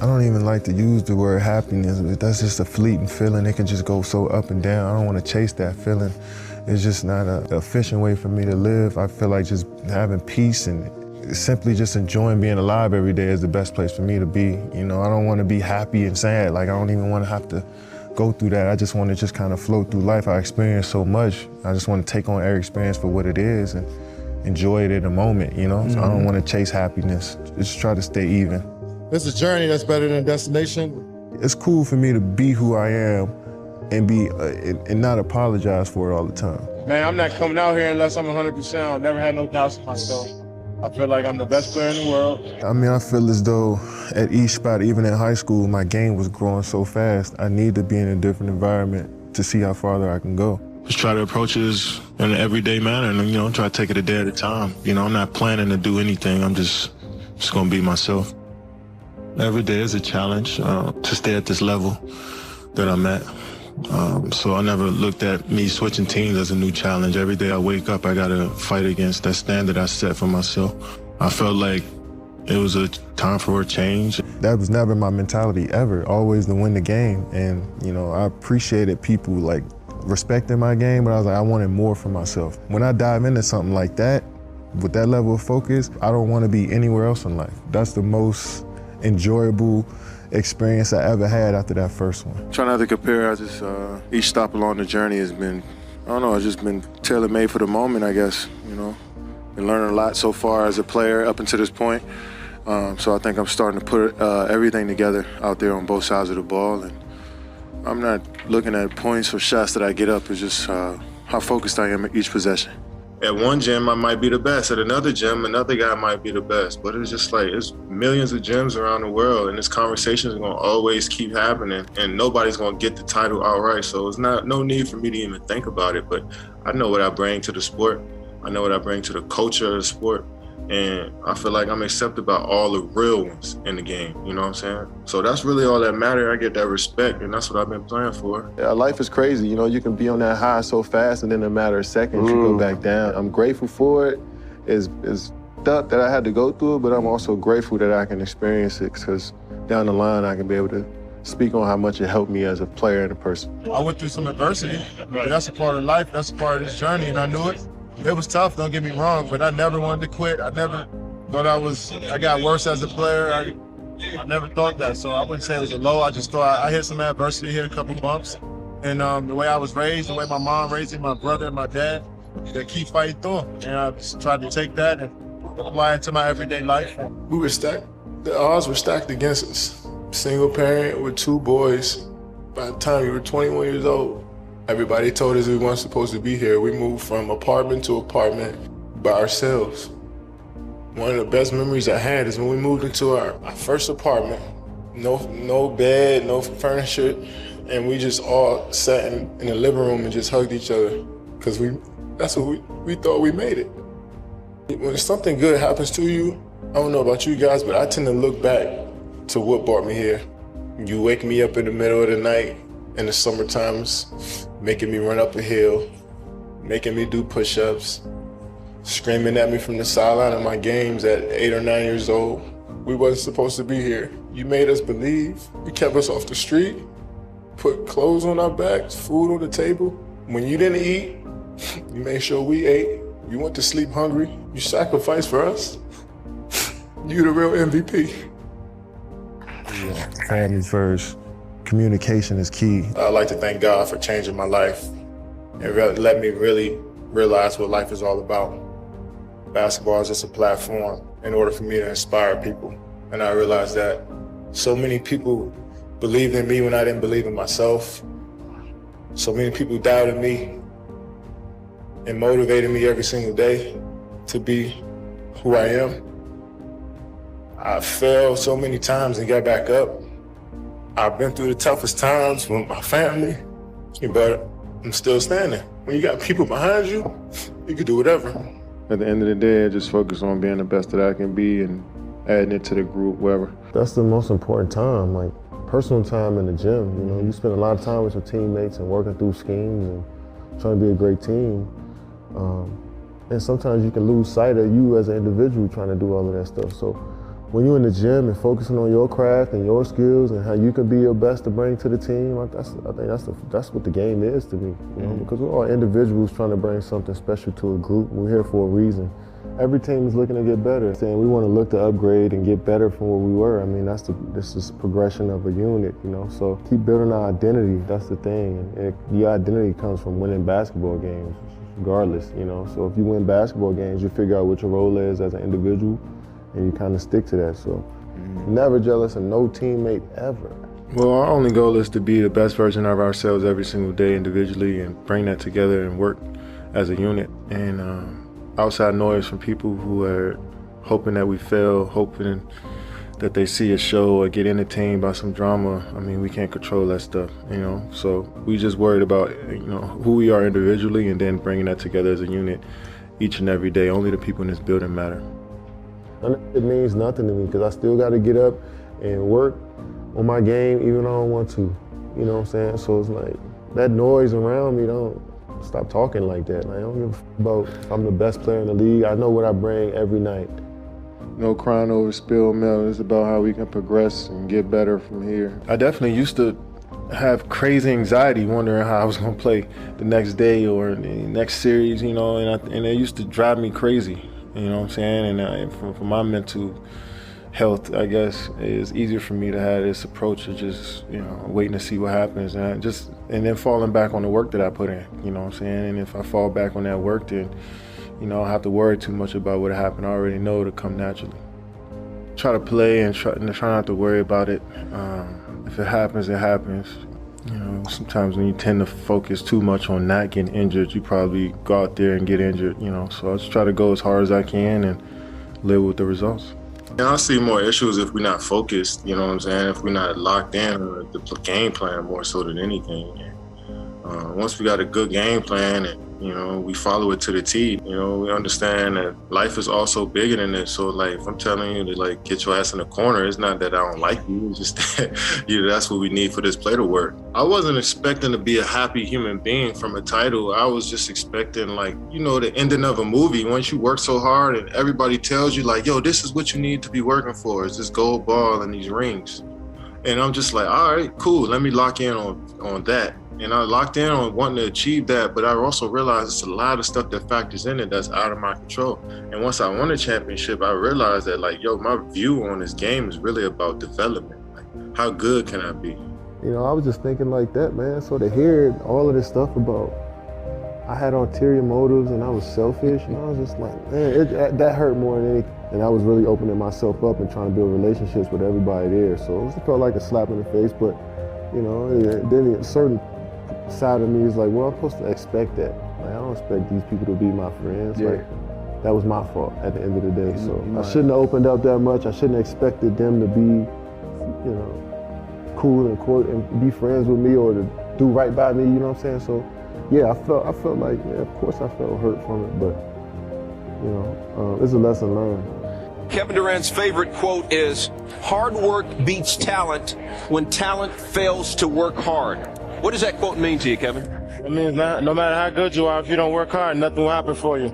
I don't even like to use the word happiness. That's just a fleeting feeling. It can just go so up and down. I don't want to chase that feeling. It's just not an efficient way for me to live. I feel like just having peace and simply just enjoying being alive every day is the best place for me to be. You know, I don't want to be happy and sad. Like, I don't even want to have to go through that. I just want to just kind of float through life. I experience so much. I just want to take on every experience for what it is and enjoy it in the moment, you know? So I don't want to chase happiness. Just try to stay even. It's a journey that's better than a destination. It's cool for me to be who I am and be and not apologize for it all the time. Man, I'm not coming out here unless I'm 100%. I've never had no doubts in myself. I feel like I'm the best player in the world. I mean, I feel as though at each spot, even in high school, my game was growing so fast. I need to be in a different environment to see how farther I can go. Just try to approach this in an everyday manner and, you know, try to take it a day at a time. You know, I'm not planning to do anything. I'm just gonna be myself. Every day is a challenge to stay at this level that I'm at. So I never looked at me switching teams as a new challenge. Every day I wake up, I gotta fight against that standard I set for myself. I felt like it was a time for a change. That was never my mentality ever, always to win the game. And, you know, I appreciated people like respecting my game, but I was like, I wanted more for myself. When I dive into something like that, with that level of focus, I don't want to be anywhere else in life. That's the most enjoyable experience I ever had after that first one. Try not to compare. I just, each stop along the journey has been, I don't know, it's just been tailor-made for the moment, I guess, you know. Been learning a lot so far as a player up until this point. So I think I'm starting to put everything together out there on both sides of the ball. And I'm not looking at points or shots that I get up. It's just how focused I am at each possession. At one gym, I might be the best. At another gym, another guy might be the best. But it's just like, it's millions of gyms around the world, and this conversation is gonna always keep happening, and nobody's gonna get the title outright. So it's no need for me to even think about it. But I know what I bring to the sport. I know what I bring to the culture of the sport. And I feel like I'm accepted by all the real ones in the game, you know what I'm saying? So that's really all that matters. I get that respect, and that's what I've been playing for. Yeah, life is crazy, you know, you can be on that high so fast and in a matter of seconds you go back down. I'm grateful for it. It's stuff that I had to go through it, but I'm also grateful that I can experience it, because down the line I can be able to speak on how much it helped me as a player and a person. I went through some adversity, but that's a part of life, that's a part of this journey, and I knew it. It was tough, don't get me wrong, but I never wanted to quit. I never thought I got worse as a player. I never thought that, so I wouldn't say it was a low. I just thought I hit some adversity here, a couple bumps. And the way I was raised, the way my mom raised me, my brother and my dad, they keep fighting through them. And I just tried to take that and apply it to my everyday life. We were stacked, the odds were stacked against us. Single parent with 2 boys. By the time we were 21 years old, everybody told us we weren't supposed to be here. We moved from apartment to apartment by ourselves. One of the best memories I had is when we moved into our first apartment. No bed, no furniture, and we just all sat in the living room and just hugged each other, because that's what we thought we made it. When something good happens to you, I don't know about you guys, but I tend to look back to what brought me here. You wake me up in the middle of the night in the summer times, making me run up a hill, making me do push-ups, screaming at me from the sideline of my games at 8 or 9 years old. We wasn't supposed to be here. You made us believe. You kept us off the street, put clothes on our backs, food on the table. When you didn't eat, you made sure we ate. You went to sleep hungry. You sacrificed for us. You the real MVP. Yeah, family first. Communication is key. I'd like to thank God for changing my life and let me really realize what life is all about. Basketball is just a platform in order for me to inspire people. And I realized that so many people believed in me when I didn't believe in myself. So many people doubted me and motivated me every single day to be who I am. I failed so many times and got back up. I've been through the toughest times with my family, but I'm still standing. When you got people behind you, you can do whatever. At the end of the day, I just focus on being the best that I can be and adding it to the group, whatever. That's the most important time, like personal time in the gym. You know, you spend a lot of time with your teammates and working through schemes and trying to be a great team. And sometimes you can lose sight of you as an individual trying to do all of that stuff. So when you're in the gym and focusing on your craft and your skills and how you can be your best to bring to the team, I think that's what the game is to me. You know, because we're all individuals trying to bring something special to a group. We're here for a reason. Every team is looking to get better. Saying we want to look to upgrade and get better from where we were. I mean, this is progression of a unit, you know. So keep building our identity. That's the thing. And your identity comes from winning basketball games, regardless, you know. So if you win basketball games, you figure out what your role is as an individual, and you kind of stick to that. So never jealous of no teammate ever. Well, our only goal is to be the best version of ourselves every single day individually and bring that together and work as a unit. And outside noise from people who are hoping that we fail, hoping that they see a show or get entertained by some drama. I mean, we can't control that stuff, you know. So we just worried about, you know, who we are individually and then bringing that together as a unit each and every day. Only the people in this building matter. It means nothing to me because I still got to get up and work on my game even though I don't want to. You know what I'm saying? So it's like that noise around me, don't stop talking like that. Like, I don't give a f about if I'm the best player in the league. I know what I bring every night. No crying over spilled milk. It's about how we can progress and get better from here. I definitely used to have crazy anxiety wondering how I was going to play the next day or the next series, you know, and it used to drive me crazy. You know what I'm saying? And for my mental health, I guess, it's easier for me to have this approach of just, you know, waiting to see what happens and then falling back on the work that I put in, you know what I'm saying? And if I fall back on that work, then, you know, I don't have to worry too much about what happened. I already know it'll come naturally. Try to play and try not to worry about it. If it happens, it happens. You know, sometimes when you tend to focus too much on not getting injured, you probably go out there and get injured, you know. So I just try to go as hard as I can and live with the results. Yeah, I see more issues if we're not focused, you know what I'm saying? If we're not locked in on the game plan more so than anything. Once we got a good game plan and, you know, we follow it to the T, you know, we understand that life is also bigger than this. So, like, if I'm telling you to, like, get your ass in the corner, it's not that I don't like you. It's just that, you know, that's what we need for this play to work. I wasn't expecting to be a happy human being from a title. I was just expecting, like, you know, the ending of a movie. Once you work so hard and everybody tells you, like, yo, this is what you need to be working for, is this gold ball and these rings. And I'm just like, all right, cool. Let me lock in on that. And I locked in on wanting to achieve that, but I also realized it's a lot of stuff that factors in it that's out of my control. And once I won a championship, I realized that, like, yo, my view on this game is really about development. Like, how good can I be? You know, I was just thinking like that, man. So to hear all of this stuff about I had ulterior motives and I was selfish, and I was just like, man, that hurt more than anything. And I was really opening myself up and trying to build relationships with everybody there. So it felt like a slap in the face, but, you know, then a certain side of me is like, well, I'm supposed to expect that. Like, I don't expect these people to be my friends. Yeah. Like, that was my fault at the end of the day. So I shouldn't have opened up that much. I shouldn't have expected them to be, you know, cool and quote and be friends with me or to do right by me. You know what I'm saying? So yeah, I felt like, yeah, of course I felt hurt from it, but you know, it's a lesson learned. Kevin Durant's favorite quote is, "Hard work beats talent when talent fails to work hard." What does that quote mean to you, Kevin? It means no matter how good you are, if you don't work hard, nothing will happen for you.